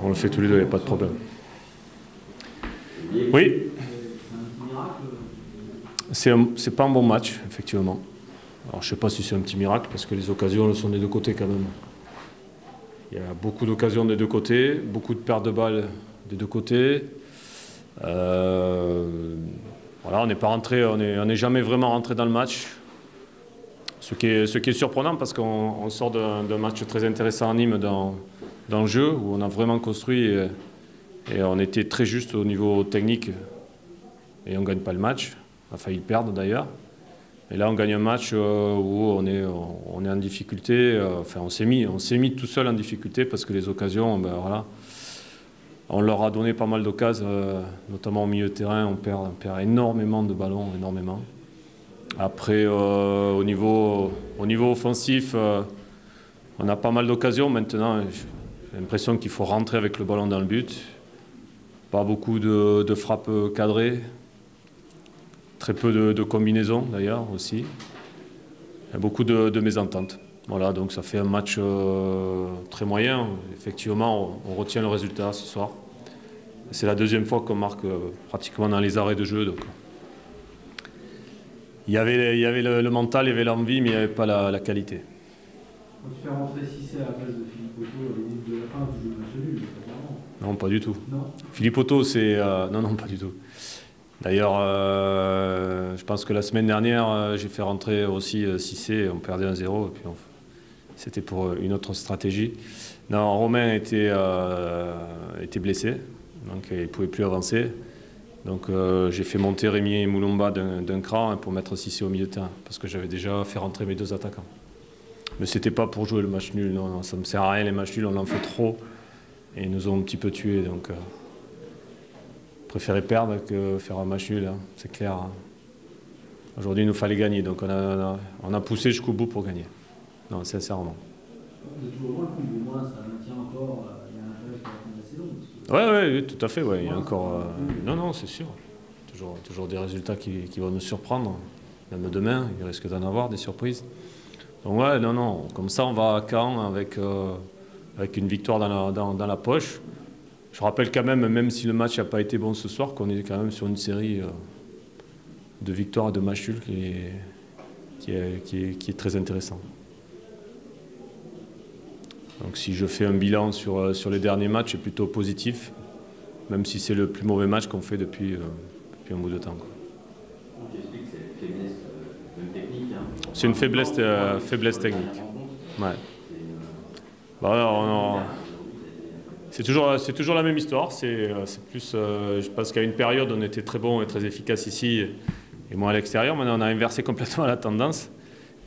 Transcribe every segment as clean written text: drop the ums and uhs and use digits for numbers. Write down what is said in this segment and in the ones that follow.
On le fait tous les deux, il n'y a pas de problème. Oui. C'est pas un bon match, effectivement. Alors je ne sais pas si c'est un petit miracle, parce que les occasions sont des deux côtés quand même. Il y a beaucoup d'occasions des deux côtés, beaucoup de pertes de balles des deux côtés. Voilà, on n'est pas rentré, on n'est jamais vraiment rentré dans le match. Ce qui est surprenant, parce qu'on sort d'un match très intéressant à Nîmes dans le jeu, où on a vraiment construit et on était très juste au niveau technique. Et on ne gagne pas le match. On a failli le perdre d'ailleurs. Et là, on gagne un match où on est en difficulté. Enfin, on s'est mis tout seul en difficulté parce que les occasions, ben, voilà, on leur a donné pas mal d'occasions, notamment au milieu de terrain. On perd énormément de ballons, énormément. Après, au niveau offensif, on a pas mal d'occasions. Maintenant, j'ai l'impression qu'il faut rentrer avec le ballon dans le but. Pas beaucoup de frappes cadrées. Très peu de combinaisons d'ailleurs aussi. Il y a beaucoup de mésententes. Voilà, donc ça fait un match très moyen. Effectivement, on retient le résultat ce soir. C'est la deuxième fois qu'on marque pratiquement dans les arrêts de jeu. Donc. Il y avait le mental, il y avait l'envie, mais il n'y avait pas la qualité. Quand tu fais rentrer Cissé à la place de Philippe Otto à la limite de la fin, tu joues le match nul, clairement. Non, pas du tout. Non. Philippe Otto, c'est... non, pas du tout. D'ailleurs, je pense que la semaine dernière, j'ai fait rentrer aussi Cissé, on perdait 1-0, et puis c'était pour une autre stratégie. Non, Romain était blessé, donc il ne pouvait plus avancer. Donc j'ai fait monter Rémi Moulomba d'un cran pour mettre Cissé au milieu de terrain, parce que j'avais déjà fait rentrer mes deux attaquants. Mais ce n'était pas pour jouer le match nul, non, ça ne me sert à rien les matchs nuls, on en fait trop, et ils nous ont un petit peu tués, donc... préférais perdre que faire un match nul, hein, c'est clair. Hein. Aujourd'hui, il nous fallait gagner, donc on a poussé jusqu'au bout pour gagner. Non, sincèrement. Vous êtes toujours loin, au moins ça maintient encore, il y a un intérêt pour la fin de la saison. Oui, tout à fait. Ouais. Il y a encore, non, c'est sûr. Toujours des résultats qui vont nous surprendre. Même demain, il risque d'en avoir des surprises. Donc ouais, non. Comme ça, on va à Caen avec une victoire dans la poche. Je rappelle quand même si le match n'a pas été bon ce soir, qu'on est quand même sur une série de victoires et de matchs nuls qui est très intéressant. Donc si je fais un bilan sur les derniers matchs, c'est plutôt positif, même si c'est le plus mauvais match qu'on fait depuis un bout de temps. Tu expliques que c'est une faiblesse même technique. Hein. C'est une faiblesse technique. Ouais. C'est toujours la même histoire. C'est plus, je pense qu'à une période, on était très bon et très efficace ici et moins à l'extérieur. Maintenant, on a inversé complètement la tendance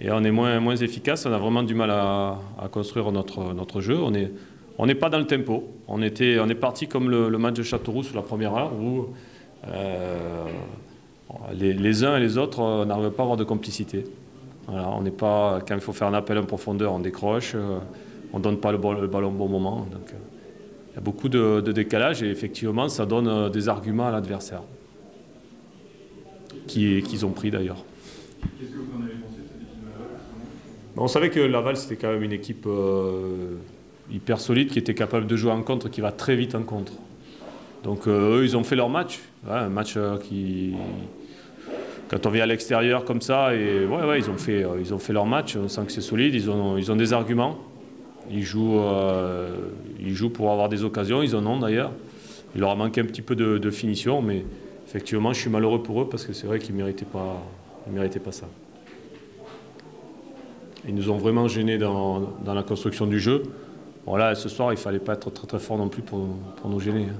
et on est moins efficace. On a vraiment du mal à construire notre jeu. On n'est pas dans le tempo. On est parti comme le match de Châteauroux sur la première heure où les uns et les autres n'arrivent pas à avoir de complicité. Voilà, on n'est pas, quand il faut faire un appel en profondeur, on décroche, on ne donne pas le ballon au bon moment. Donc, il y a beaucoup de décalage et effectivement, ça donne des arguments à l'adversaire, qu'ils ont pris d'ailleurs. Qu'est-ce que vous en avez pensé de cette équipe de Laval? On savait que Laval, c'était quand même une équipe hyper solide, qui était capable de jouer en contre, qui va très vite en contre. Donc eux, ils ont fait leur match. Ouais, un match qui... Quand on vient à l'extérieur comme ça, et ouais, ils ont fait leur match, on sent que c'est solide, ils ont des arguments. Ils jouent pour avoir des occasions, ils en ont d'ailleurs. Il leur a manqué un petit peu de finition, mais effectivement, je suis malheureux pour eux parce que c'est vrai qu'ils ne méritaient pas ça. Ils nous ont vraiment gênés dans la construction du jeu. Bon là, ce soir, il ne fallait pas être très fort non plus pour nous gêner, hein,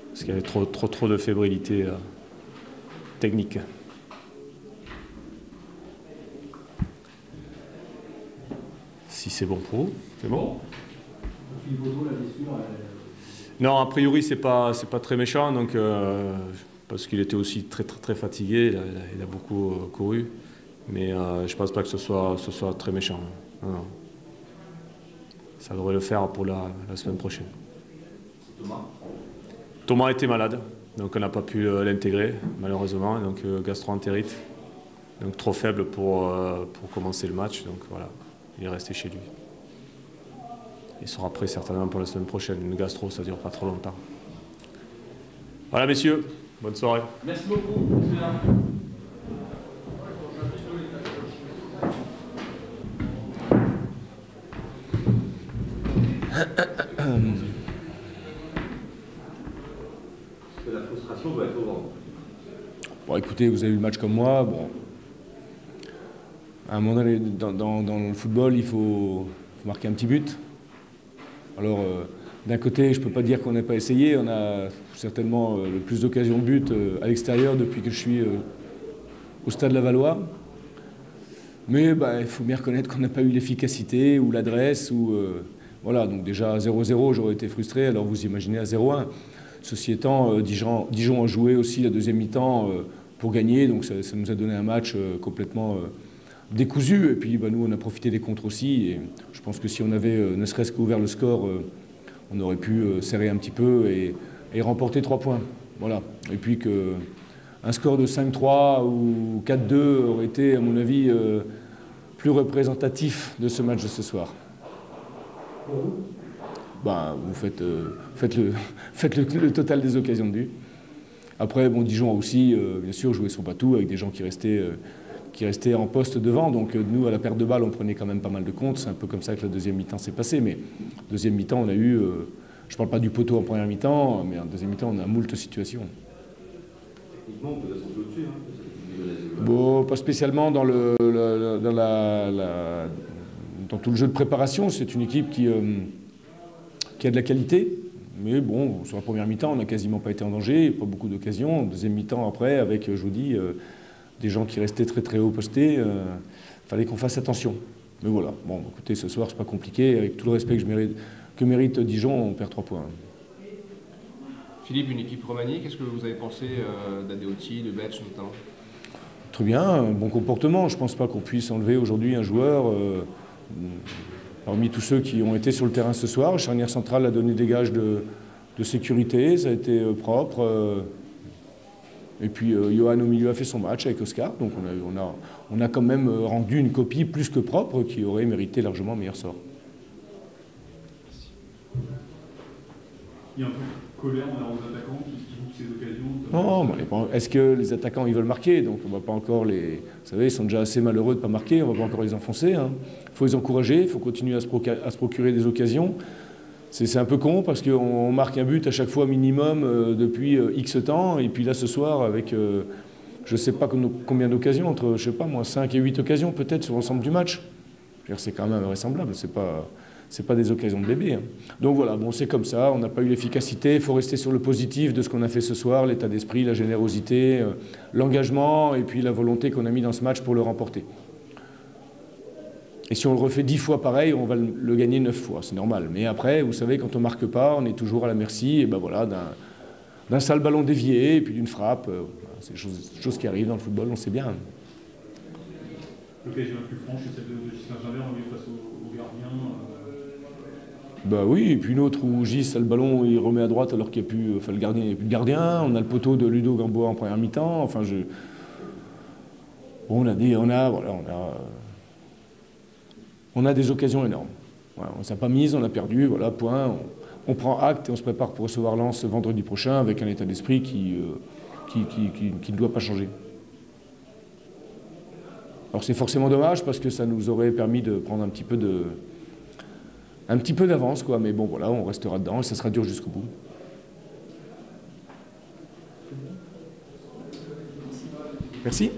parce qu'il y avait trop de fébrilité technique. Si c'est bon pour vous, c'est bon. Non, a priori, c'est pas très méchant, donc, parce qu'il était aussi très fatigué, il a beaucoup couru. Mais je ne pense pas que ce soit très méchant. Non. Ça devrait le faire pour la semaine prochaine. Thomas était malade, donc on n'a pas pu l'intégrer, malheureusement. Donc gastro-entérite, donc trop faible pour commencer le match. Donc voilà, il est resté chez lui. il sera prêt certainement pour la semaine prochaine. Une gastro, ça ne dure pas trop longtemps. Voilà, messieurs, bonne soirée. Merci beaucoup. La frustration doit être au ventre. Bon, écoutez, vous avez eu le match comme moi. Bon, à un moment donné, dans le football, il faut marquer un petit but. Alors, d'un côté, je ne peux pas dire qu'on n'a pas essayé. On a certainement le plus d'occasions de but à l'extérieur depuis que je suis au Stade Lavallois. Mais il faut bien reconnaître qu'on n'a pas eu l'efficacité ou l'adresse. Voilà, donc déjà à 0-0, j'aurais été frustré. Alors vous imaginez à 0-1. Ceci étant, Dijon a joué aussi la deuxième mi-temps pour gagner. Donc ça nous a donné un match complètement décousu. Et puis nous, on a profité des contres aussi. Et je pense que si on avait ne serait-ce qu'ouvert le score, on aurait pu serrer un petit peu et remporter 3 points. Voilà. Et puis qu'un score de 5-3 ou 4-2 aurait été, à mon avis, plus représentatif de ce match de ce soir. Vous faites le total des occasions de but. Après, Dijon a aussi, bien sûr, joué son patou avec des gens qui restaient en poste devant. Donc nous, à la perte de balle, on prenait quand même pas mal de comptes. C'est un peu comme ça que la deuxième mi-temps s'est passée. Mais deuxième mi-temps, on a eu, je ne parle pas du poteau en première mi-temps, mais en deuxième mi-temps, on a moult situations. Techniquement, on peut la sauter au-dessus. Pas spécialement dans tout le jeu de préparation. C'est une équipe qui a de la qualité. Mais bon, sur la première mi-temps, on n'a quasiment pas été en danger, pas beaucoup d'occasions. Deuxième mi-temps, après, avec, je vous dis, des gens qui restaient très très haut postés, fallait qu'on fasse attention. Mais voilà, écoutez, ce soir, c'est pas compliqué. Avec tout le respect que mérite Dijon, on perd 3 points. Philippe, une équipe remaniée, qu'est-ce que vous avez pensé d'Adeoti, de Betch notamment? Très bien, un bon comportement. Je ne pense pas qu'on puisse enlever aujourd'hui un joueur parmi tous ceux qui ont été sur le terrain ce soir. Le charnière central a donné des gages de sécurité, ça a été propre. Et puis Johan au milieu a fait son match avec Oscar. Donc on a quand même rendu une copie plus que propre qui aurait mérité largement un meilleur sort. Il y a un peu de colère envers aux attaquants qui jouent ces occasions. Non, est-ce que les attaquants ils veulent marquer? Donc on va pas encore les... Vous savez, ils sont déjà assez malheureux de ne pas marquer, on ne va pas encore les enfoncer. Il faut les encourager, il faut continuer à se procurer des occasions. C'est un peu con parce qu'on marque un but à chaque fois minimum depuis X temps. Et puis là ce soir avec, je ne sais pas combien d'occasions, entre, je sais pas moi, 5 et 8 occasions peut-être sur l'ensemble du match. C'est quand même invraisemblable, c'est pas des occasions de bébé. Donc voilà, c'est comme ça, on n'a pas eu l'efficacité, il faut rester sur le positif de ce qu'on a fait ce soir, l'état d'esprit, la générosité, l'engagement et puis la volonté qu'on a mis dans ce match pour le remporter. Et si on le refait 10 fois pareil, on va le gagner 9 fois, c'est normal. Mais après, vous savez, quand on ne marque pas, on est toujours à la merci d'un sale ballon dévié et puis d'une frappe. C'est des choses qui arrivent dans le football, on sait bien. L'occasion la plus franche, c'est celle de Ghislain Javert face au gardien. Oui, et puis une autre où Gis a le ballon, il remet à droite alors qu'il n'y a plus, le gardien, il n'y a plus de gardien. On a le poteau de Ludo Gamboa en première mi-temps. On a des occasions énormes. Voilà, on ne s'est pas mise, on a perdu, voilà, point. On prend acte et on se prépare pour recevoir Lens vendredi prochain avec un état d'esprit qui ne doit pas changer. Alors c'est forcément dommage parce que ça nous aurait permis de prendre un petit peu d'avance, quoi. Mais voilà, on restera dedans et ça sera dur jusqu'au bout. Merci.